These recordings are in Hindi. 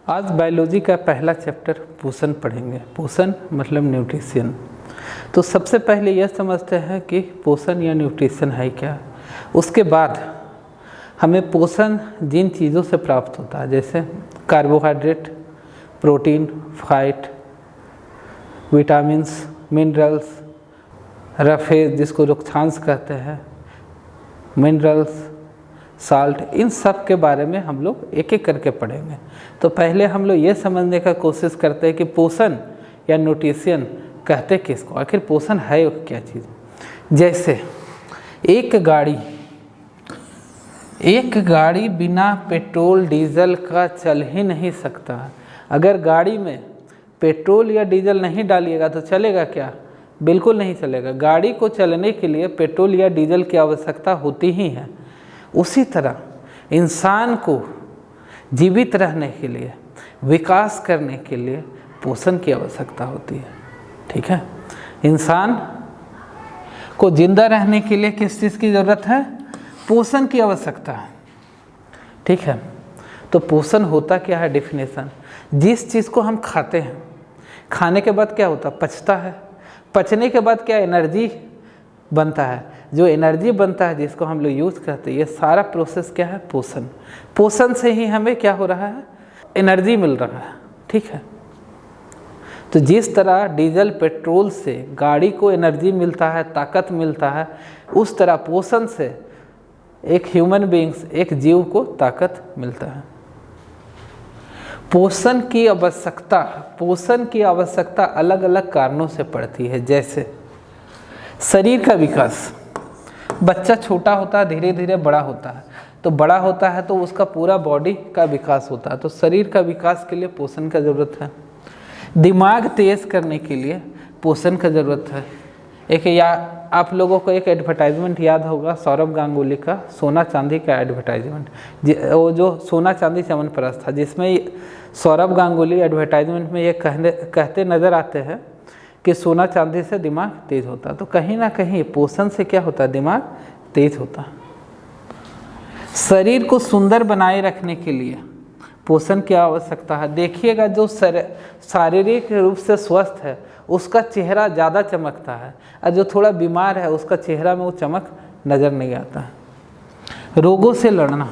आज बायोलॉजी का पहला चैप्टर पोषण पढ़ेंगे। पोषण मतलब न्यूट्रिशन। तो सबसे पहले यह समझते हैं कि पोषण या न्यूट्रिशन है क्या। उसके बाद हमें पोषण जिन चीज़ों से प्राप्त होता है, जैसे carbohydrate, protein, fat, vitamins, minerals, roughage जिसको रक्षांश कहते हैं, मिनरल्स, साल्ट, इन सब के बारे में हम लोग एक एक करके पढ़ेंगे। तो पहले हम लोग ये समझने का कोशिश करते हैं कि पोषण या न्यूट्रिशन कहते किसको, आखिर पोषण है क्या चीज़। जैसे एक गाड़ी बिना पेट्रोल डीजल का चल ही नहीं सकता। अगर गाड़ी में पेट्रोल या डीजल नहीं डालिएगा तो चलेगा क्या? बिल्कुल नहीं चलेगा। गाड़ी को चलने के लिए पेट्रोल या डीजल की आवश्यकता होती ही है। उसी तरह इंसान को जीवित रहने के लिए, विकास करने के लिए पोषण की आवश्यकता होती है। ठीक है, इंसान को जिंदा रहने के लिए किस चीज़ की ज़रूरत है? पोषण की आवश्यकता है। ठीक है, तो पोषण होता क्या है? डेफिनेशन, जिस चीज़ को हम खाते हैं, खाने के बाद क्या होता है? पचता है। पचने के बाद क्या? एनर्जी बनता है। जो एनर्जी बनता है जिसको हम लोग यूज़ करते हैं, ये सारा प्रोसेस क्या है? पोषण। पोषण से ही हमें क्या हो रहा है? एनर्जी मिल रहा है। ठीक है, तो जिस तरह डीजल पेट्रोल से गाड़ी को एनर्जी मिलता है, ताकत मिलता है, उस तरह पोषण से एक ह्यूमन बीइंग्स, एक जीव को ताकत मिलता है। पोषण की आवश्यकता अलग अलग कारणों से पड़ती है। जैसे शरीर का विकास, बच्चा छोटा होता है, धीरे धीरे बड़ा होता है, तो बड़ा होता है तो उसका पूरा बॉडी का विकास होता है, तो शरीर का विकास के लिए पोषण का ज़रूरत है। दिमाग तेज करने के लिए पोषण का ज़रूरत है। आप लोगों को एक एडवर्टाइजमेंट याद होगा, सौरभ गांगुली का सोना चांदी का एडवर्टाइजमेंट, वो जो सोना चांदी चमनप्राश था, जिसमें सौरभ गांगुली एडवर्टाइजमेंट में ये कहते नज़र आते हैं कि सोना चांदी से दिमाग तेज होता है। तो कहीं ना कहीं पोषण से क्या होता है? दिमाग तेज होता है। शरीर को सुंदर बनाए रखने के लिए पोषण की आवश्यकता है। देखिएगा, जो शारीरिक रूप से स्वस्थ है उसका चेहरा ज़्यादा चमकता है, और जो थोड़ा बीमार है उसका चेहरा में वो चमक नज़र नहीं आता है। रोगों से लड़ना,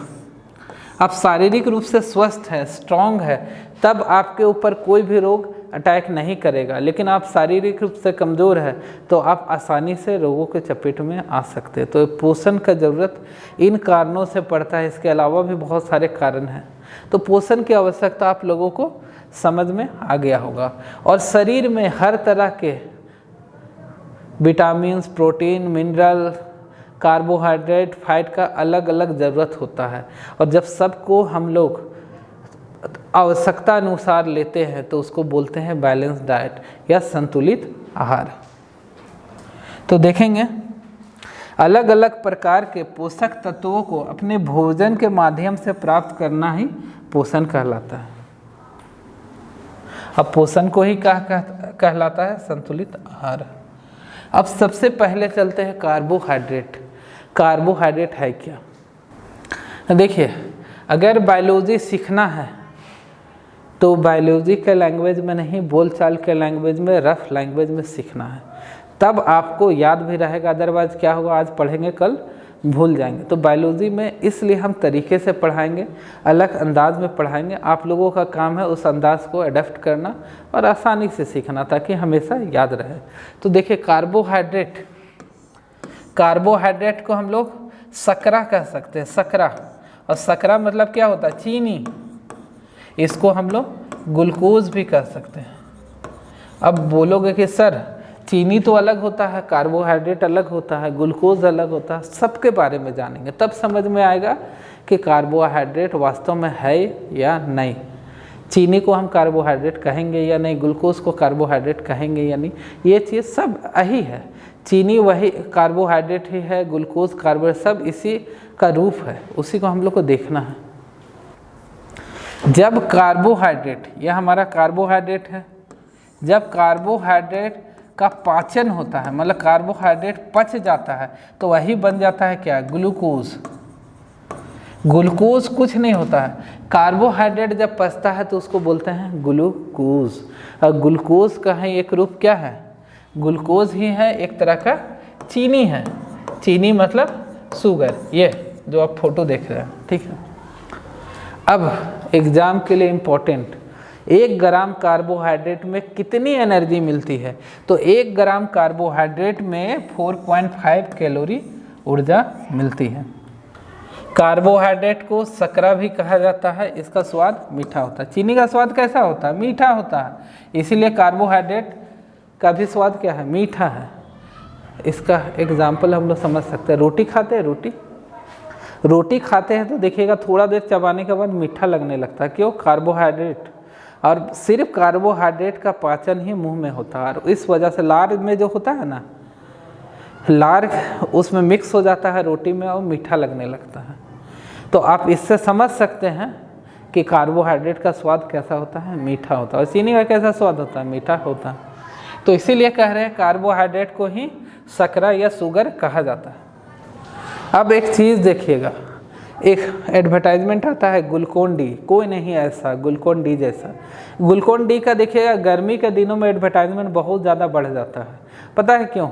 आप शारीरिक रूप से स्वस्थ है, स्ट्रांग है, तब आपके ऊपर कोई भी रोग अटैक नहीं करेगा। लेकिन आप शारीरिक रूप से कमज़ोर है तो आप आसानी से रोगों के चपेट में आ सकते हैं। तो पोषण का ज़रूरत इन कारणों से पड़ता है। इसके अलावा भी बहुत सारे कारण हैं। तो पोषण की आवश्यकता आप लोगों को समझ में आ गया होगा। और शरीर में हर तरह के vitamins, protein, mineral, carbohydrate, fat का अलग अलग ज़रूरत होता है। और जब सबको हम लोग आवश्यकता अनुसार लेते हैं तो उसको बोलते हैं बैलेंस डाइट या संतुलित आहार। तो देखेंगे, अलग अलग प्रकार के पोषक तत्वों को अपने भोजन के माध्यम से प्राप्त करना ही पोषण कहलाता है। अब पोषण को ही कहलाता है संतुलित आहार। अब सबसे पहले चलते हैं कार्बोहाइड्रेट। कार्बोहाइड्रेट है क्या? देखिए, अगर बायोलॉजी सीखना है तो बायोलॉजी के लैंग्वेज में नहीं, बोलचाल के लैंग्वेज में, रफ लैंग्वेज में सीखना है, तब आपको याद भी रहेगा। अदरवाइज क्या होगा, आज पढ़ेंगे कल भूल जाएंगे। तो बायोलॉजी में इसलिए हम तरीके से पढ़ाएंगे, अलग अंदाज में पढ़ाएंगे। आप लोगों का काम है उस अंदाज को अडेप्ट करना और आसानी से सीखना, ताकि हमेशा याद रहे। तो देखिए, कार्बोहाइड्रेट को हम लोग शर्करा कह सकते हैं, शर्करा। और शर्करा मतलब क्या होता है? चीनी। इसको हम लोग ग्लूकोज भी कह सकते हैं। अब बोलोगे कि सर चीनी तो अलग होता है, कार्बोहाइड्रेट अलग होता है, ग्लूकोज अलग होता है, सबके बारे में जानेंगे तब समझ में आएगा कि कार्बोहाइड्रेट वास्तव में है या नहीं। चीनी को हम कार्बोहाइड्रेट कहेंगे या नहीं, ग्लूकोज को कार्बोहाइड्रेट कहेंगे या नहीं, ये चीज़ सब यही है। चीनी वही कार्बोहाइड्रेट ही है, ग्लूकोज कार्बोहाइड्रेट सब इसी का रूप है, उसी को हम लोग को देखना है। जब कार्बोहाइड्रेट, यह हमारा कार्बोहाइड्रेट है, जब कार्बोहाइड्रेट का पाचन होता है, मतलब कार्बोहाइड्रेट पच जाता है, तो वही बन जाता है क्या? ग्लूकोज। ग्लूकोज कुछ नहीं होता है। कार्बोहाइड्रेट जब पचता है तो उसको बोलते हैं ग्लूकोज। और ग्लूकोज का है एक रूप क्या है, ग्लूकोज ही है, एक तरह का चीनी है। चीनी मतलब शुगर, ये जो आप फोटो देख रहे हैं, ठीक है। अब एग्जाम के लिए इम्पोर्टेंट, 1 ग्राम कार्बोहाइड्रेट में कितनी एनर्जी मिलती है? तो 1 ग्राम कार्बोहाइड्रेट में 4.5 कैलोरी ऊर्जा मिलती है। कार्बोहाइड्रेट को शर्करा भी कहा जाता है, इसका स्वाद मीठा होता है। चीनी का स्वाद कैसा होता है? मीठा होता है, इसीलिए कार्बोहाइड्रेट का भी स्वाद क्या है? मीठा है। इसका एग्जाम्पल हम लोग समझ सकते हैं, रोटी खाते हैं, रोटी खाते हैं तो देखिएगा थोड़ा देर चबाने के बाद मीठा लगने लगता है, क्यों? कार्बोहाइड्रेट। और सिर्फ कार्बोहाइड्रेट का पाचन ही मुंह में होता है, और इस वजह से लार में जो होता है ना, लार उसमें मिक्स हो जाता है रोटी में और मीठा लगने लगता है। तो आप इससे समझ सकते हैं कि कार्बोहाइड्रेट का स्वाद कैसा होता है? मीठा होता है। और चीनी का कैसा स्वाद होता है? मीठा होता है। तो इसीलिए कह रहे हैं कार्बोहाइड्रेट को ही शर्करा या शुगर कहा जाता है। अब एक चीज़ देखिएगा, एक एडवर्टाइजमेंट आता है ग्लूकोन डी, कोई नहीं ऐसा ग्लूकोन डी जैसा। ग्लूकोन डी का देखिएगा गर्मी के दिनों में एडवर्टाइजमेंट बहुत ज़्यादा बढ़ जाता है। पता है क्यों?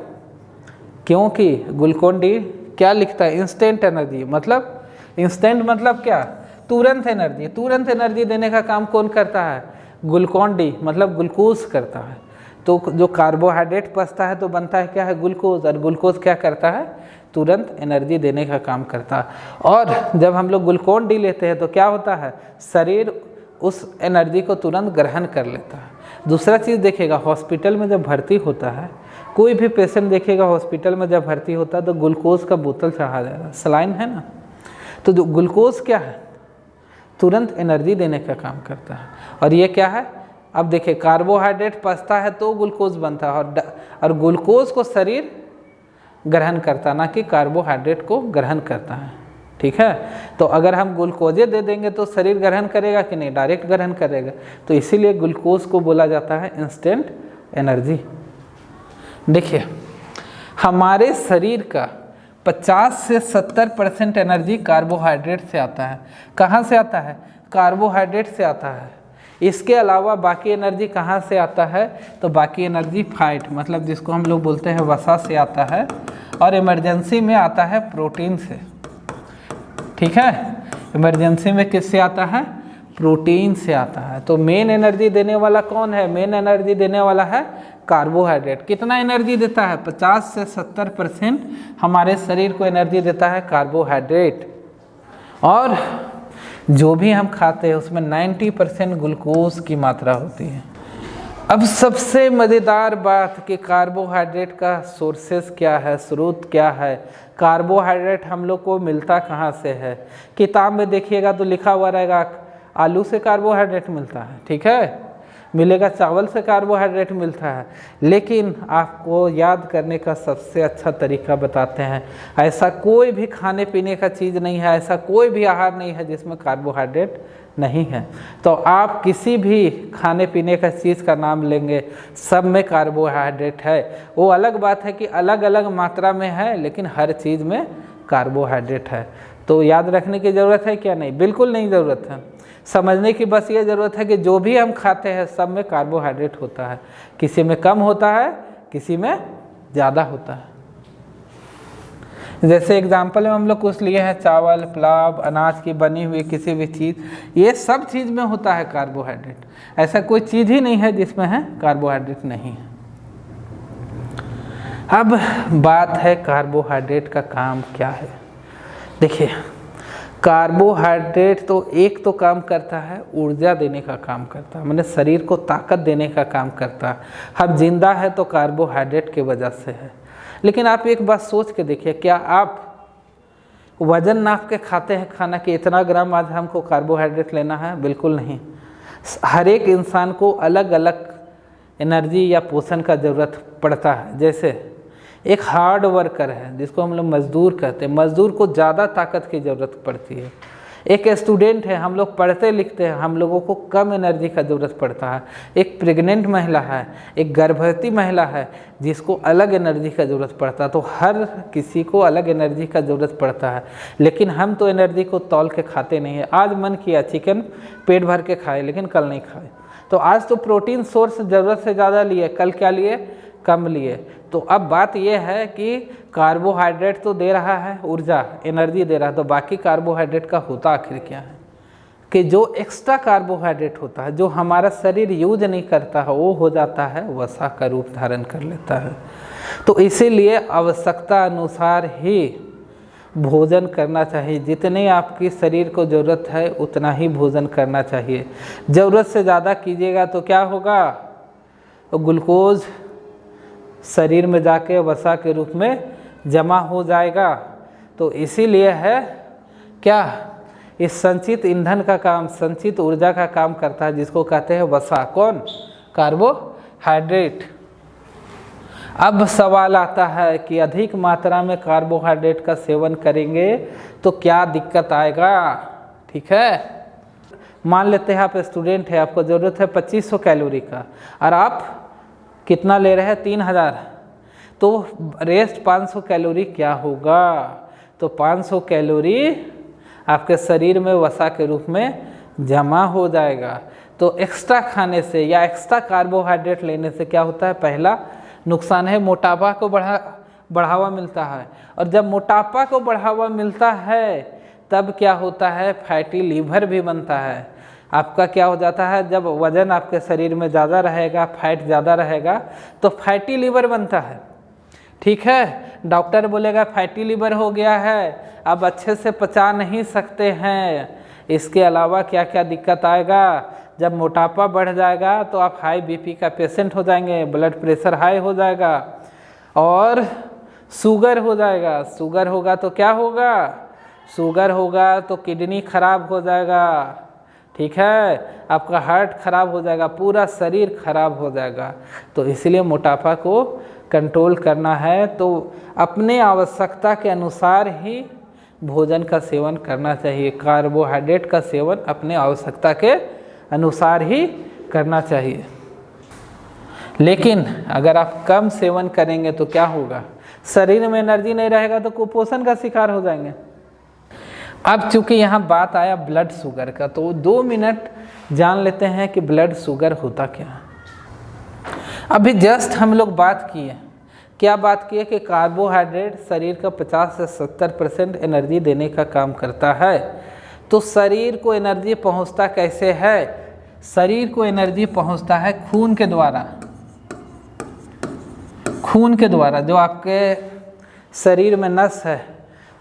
क्योंकि ग्लूकोन डी क्या लिखता है? Instant energy. मतलब इंस्टेंट मतलब क्या? तुरंत एनर्जी। तुरंत एनर्जी देने का काम कौन करता है? ग्लूकोन डी मतलब ग्लूकोज करता है। तो जो कार्बोहाइड्रेट पचता है तो बनता है क्या है? ग्लूकोज। और ग्लूकोज क्या करता है? तुरंत एनर्जी देने का काम करता है। और जब हम लोग ग्लूकोन डी लेते हैं तो क्या होता है? शरीर उस एनर्जी को तुरंत ग्रहण कर लेता है। दूसरा चीज़ देखिएगा, हॉस्पिटल में जब भर्ती होता है, कोई भी पेशेंट देखिएगा हॉस्पिटल में जब भर्ती होता है तो ग्लूकोज का बोतल चढ़ा जाएगा, सलाइन है ना। तो जो ग्लूकोज क्या है? तुरंत एनर्जी देने का काम करता है। और ये क्या है? अब देखिए कार्बोहाइड्रेट पचता है तो ग्लूकोज बनता है, और ग्लूकोज को शरीर ग्रहण करता, ना कि कार्बोहाइड्रेट को ग्रहण करता है। ठीक है, तो अगर हम ग्लूकोजे दे देंगे तो शरीर ग्रहण करेगा कि नहीं? डायरेक्ट ग्रहण करेगा। तो इसीलिए ग्लूकोज को बोला जाता है इंस्टेंट एनर्जी। देखिए हमारे शरीर का 50 से 70% एनर्जी कार्बोहाइड्रेट से आता है। कहाँ से आता है? कार्बोहाइड्रेट से आता है। इसके अलावा बाकी एनर्जी कहाँ से आता है? तो बाकी एनर्जी फैट मतलब जिसको हम लोग बोलते हैं वसा से आता है, और इमरजेंसी में आता है प्रोटीन से। ठीक है, इमरजेंसी में किससे आता है? प्रोटीन से आता है। तो मेन एनर्जी देने वाला कौन है? मेन एनर्जी देने वाला है कार्बोहाइड्रेट। कितना एनर्जी देता है? 50 से 70% हमारे शरीर को एनर्जी देता है कार्बोहाइड्रेट। और जो भी हम खाते हैं उसमें 90% ग्लूकोज की मात्रा होती है। अब सबसे मज़ेदार बात कि कार्बोहाइड्रेट का सोर्सेस क्या है, स्रोत क्या है? कार्बोहाइड्रेट हम लोग को मिलता कहाँ से है? किताब में देखिएगा तो लिखा हुआ रहेगा आलू से कार्बोहाइड्रेट मिलता है, ठीक है, मिलेगा चावल से कार्बोहाइड्रेट मिलता है। लेकिन आपको याद करने का सबसे अच्छा तरीका बताते हैं। ऐसा कोई भी खाने पीने का चीज़ नहीं है, ऐसा कोई भी आहार नहीं है जिसमें कार्बोहाइड्रेट नहीं है। तो आप किसी भी खाने पीने का चीज़ का नाम लेंगे, सब में कार्बोहाइड्रेट है। वो अलग बात है कि अलग अलग मात्रा में है, लेकिन हर चीज़ में कार्बोहाइड्रेट है। तो याद रखने की ज़रूरत है क्या? नहीं, बिल्कुल नहीं ज़रूरत है। समझने की बस ये ज़रूरत है कि जो भी हम खाते हैं सब में कार्बोहाइड्रेट होता है। किसी में कम होता है, किसी में ज़्यादा होता है। जैसे एग्जाम्पल में हम लोग कुछ लिए हैं, चावल, पुलाव, अनाज की बनी हुई किसी भी चीज़, ये सब चीज़ में होता है कार्बोहाइड्रेट। ऐसा कोई चीज़ ही नहीं है जिसमें है कार्बोहाइड्रेट नहीं है। अब बात है कार्बोहाइड्रेट का काम क्या है। देखिए कार्बोहाइड्रेट तो एक तो काम करता है ऊर्जा देने का काम करता है, माने शरीर को ताकत देने का काम करता है। हम जिंदा है तो कार्बोहाइड्रेट की वजह से है। लेकिन आप एक बात सोच के देखिए, क्या आप वजन नाप के खाते हैं खाना कि इतना ग्राम आज हमको कार्बोहाइड्रेट लेना है? बिल्कुल नहीं। हर एक इंसान को अलग अलग एनर्जी या पोषण का ज़रूरत पड़ता है। जैसे एक हार्ड वर्कर है जिसको हम लोग मज़दूर कहते हैं, मज़दूर को ज़्यादा ताकत की ज़रूरत पड़ती है। एक स्टूडेंट है, हम लोग पढ़ते लिखते हैं, हम लोगों को कम एनर्जी का ज़रूरत पड़ता है। एक प्रेग्नेंट महिला है, एक गर्भवती महिला है जिसको अलग एनर्जी का ज़रूरत पड़ता है। तो हर किसी को अलग एनर्जी का ज़रूरत पड़ता है, लेकिन हम तो एनर्जी को तौल के खाते नहीं है। आज मन किया चिकन पेट भर के खाए, लेकिन कल नहीं खाए। तो आज तो प्रोटीन सोर्स ज़रूरत से ज़्यादा लिए, कल क्या लिए, कम लिए। तो अब बात यह है कि कार्बोहाइड्रेट तो दे रहा है, ऊर्जा एनर्जी दे रहा है, तो बाकी कार्बोहाइड्रेट का होता आखिर क्या है कि जो एक्स्ट्रा कार्बोहाइड्रेट होता है, जो हमारा शरीर यूज नहीं करता है, वो हो जाता है वसा का रूप धारण कर लेता है। तो इसीलिए आवश्यकता अनुसार ही भोजन करना चाहिए। जितने आपकी शरीर को ज़रूरत है उतना ही भोजन करना चाहिए। ज़रूरत से ज़्यादा कीजिएगा तो क्या होगा, ग्लूकोज शरीर में जाके वसा के रूप में जमा हो जाएगा। तो इसीलिए है क्या, इस संचित ईंधन का काम, संचित ऊर्जा का काम करता है, जिसको कहते हैं वसा। कौन, कार्बोहाइड्रेट। अब सवाल आता है कि अधिक मात्रा में कार्बोहाइड्रेट का सेवन करेंगे तो क्या दिक्कत आएगा। ठीक है, मान लेते हैं आप स्टूडेंट है, आपको ज़रूरत है 2500 कैलोरी का और आप कितना ले रहे हैं, 3000, तो रेस्ट 500 कैलोरी क्या होगा, तो 500 कैलोरी आपके शरीर में वसा के रूप में जमा हो जाएगा। तो एक्स्ट्रा खाने से या एक्स्ट्रा कार्बोहाइड्रेट लेने से क्या होता है, पहला नुकसान है मोटापा को बढ़ावा मिलता है। और जब मोटापा को बढ़ावा मिलता है तब क्या होता है, फैटी लीवर भी बनता है। आपका क्या हो जाता है, जब वज़न आपके शरीर में ज़्यादा रहेगा, फैट ज़्यादा रहेगा तो फैटी लीवर बनता है। ठीक है, डॉक्टर बोलेगा फैटी लीवर हो गया है, अब अच्छे से पचा नहीं सकते हैं। इसके अलावा क्या क्या दिक्कत आएगा, जब मोटापा बढ़ जाएगा तो आप हाई बीपी का पेशेंट हो जाएंगे, ब्लड प्रेशर हाई हो जाएगा और शुगर हो जाएगा। शुगर होगा तो क्या होगा, शुगर होगा तो किडनी खराब हो जाएगा। ठीक है, आपका हार्ट खराब हो जाएगा, पूरा शरीर खराब हो जाएगा। तो इसलिए मोटापा को कंट्रोल करना है तो अपने आवश्यकता के अनुसार ही भोजन का सेवन करना चाहिए। कार्बोहाइड्रेट का सेवन अपने आवश्यकता के अनुसार ही करना चाहिए। लेकिन अगर आप कम सेवन करेंगे तो क्या होगा, शरीर में एनर्जी नहीं रहेगा तो कुपोषण का शिकार हो जाएंगे। अब चूंकि यहाँ बात आया ब्लड शुगर का, तो 2 मिनट जान लेते हैं कि ब्लड शुगर होता क्या। अभी जस्ट हम लोग बात किए, क्या बात की है कि कार्बोहाइड्रेट शरीर का 50 से 70% एनर्जी देने का काम करता है। तो शरीर को एनर्जी पहुंचता कैसे है, शरीर को एनर्जी पहुंचता है खून के द्वारा। खून के द्वारा, जो आपके शरीर में नस है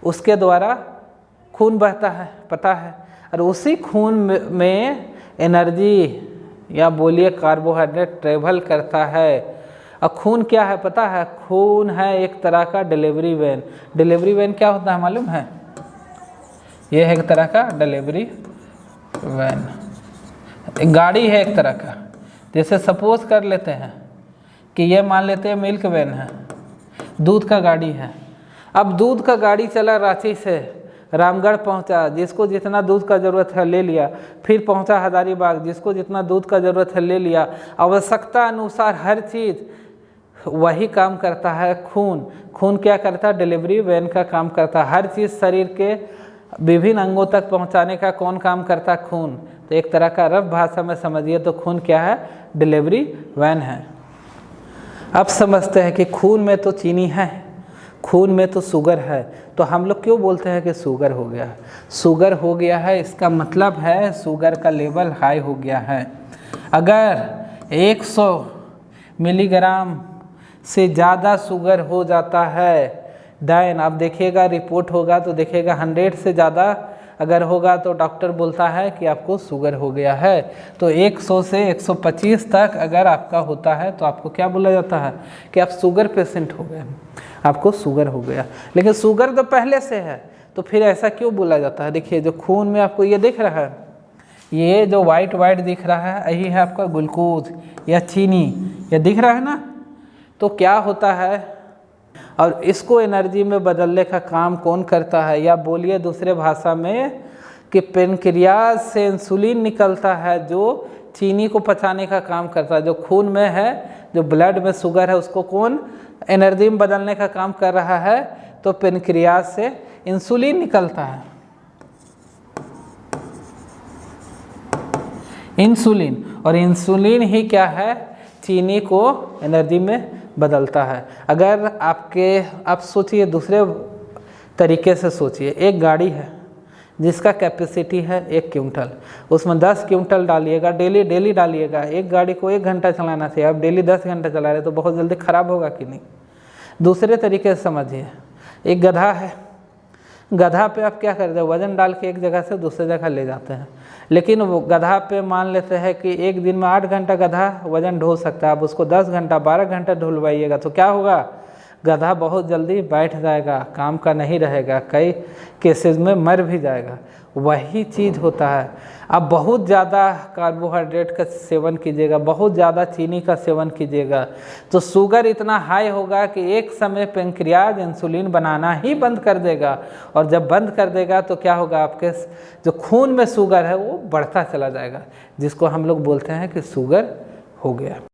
उसके द्वारा खून बहता है, पता है। और उसी खून में एनर्जी या बोलिए कार्बोहाइड्रेट ट्रेवल करता है। और खून क्या है पता है, खून है एक तरह का डिलीवरी वैन। डिलीवरी वैन क्या होता है मालूम है, ये है एक तरह का डिलीवरी वैन, एक गाड़ी है एक तरह का। जैसे सपोज कर लेते हैं कि ये मान लेते हैं मिल्क वैन है, दूध का गाड़ी है। अब दूध का गाड़ी चला रांची से रामगढ़ पहुंचा, जिसको जितना दूध का ज़रूरत है ले लिया, फिर पहुंचा हजारीबाग, जिसको जितना दूध का ज़रूरत है ले लिया। आवश्यकता अनुसार हर चीज़ वही काम करता है खून। खून क्या करता है, डिलीवरी वैन का काम करता है। हर चीज़ शरीर के विभिन्न अंगों तक पहुंचाने का कौन काम करता है, खून। तो एक तरह का रफ भाषा में समझिए तो खून क्या है, डिलीवरी वैन है। अब समझते हैं कि खून में तो चीनी है, खून में तो शुगर है, तो हम लोग क्यों बोलते हैं कि शुगर हो गया। शुगर हो गया है इसका मतलब है शुगर का लेवल हाई हो गया है। अगर 100 मिलीग्राम से ज़्यादा शुगर हो जाता है, देन आप देखिएगा रिपोर्ट होगा तो देखिएगा 100 से ज़्यादा अगर होगा तो डॉक्टर बोलता है कि आपको शुगर हो गया है। तो 100 से 125 तक अगर आपका होता है तो आपको क्या बोला जाता है कि आप शुगर पेशेंट हो गए, आपको शुगर हो गया। लेकिन शुगर तो पहले से है, तो फिर ऐसा क्यों बोला जाता है। देखिए जो खून में आपको ये दिख रहा है, ये जो वाइट दिख रहा है, यही है आपका ग्लूकोज या चीनी, ये दिख रहा है ना। तो क्या होता है, और इसको एनर्जी में बदलने का काम कौन करता है, या बोलिए दूसरे भाषा में कि पेनक्रियाज से इंसुलिन निकलता है जो चीनी को पचाने का काम करता है। जो खून में है, जो ब्लड में शुगर है, उसको कौन एनर्जी में बदलने का काम कर रहा है? तो पेनक्रियाज से इंसुलिन निकलता है। इंसुलिन, और इंसुलिन ही क्या है? चीनी को एनर्जी में बदलता है। अगर आप सोचिए, दूसरे तरीके से सोचिए, एक गाड़ी है जिसका कैपेसिटी है 1 क्विंटल, उसमें 10 क्विंटल डालिएगा, डेली डालिएगा। एक गाड़ी को 1 घंटा चलाना चाहिए, आप डेली 10 घंटा चला रहे तो बहुत जल्दी ख़राब होगा कि नहीं? दूसरे तरीके से समझिए, एक गधा है, गधा पे आप क्या करते हैं? वज़न डाल के एक जगह से दूसरी जगह ले जाते हैं। लेकिन वो गधा पे मान लेते हैं कि एक दिन में 8 घंटा गधा वज़न ढो सकता है, आप उसको 10 घंटा 12 घंटा ढुलवाइएगा तो क्या होगा? गधा बहुत जल्दी बैठ जाएगा, काम का नहीं रहेगा, कई केसेस में मर भी जाएगा। वही चीज़ होता है। आप बहुत ज़्यादा कार्बोहाइड्रेट का सेवन कीजिएगा, बहुत ज़्यादा चीनी का सेवन कीजिएगा तो शुगर इतना हाई होगा कि एक समय पेनक्रियाज इंसुलिन बनाना ही बंद कर देगा। और जब बंद कर देगा तो क्या होगा? आपके जो खून में शुगर है वो बढ़ता चला जाएगा, जिसको हम लोग बोलते हैं कि शुगर हो गया।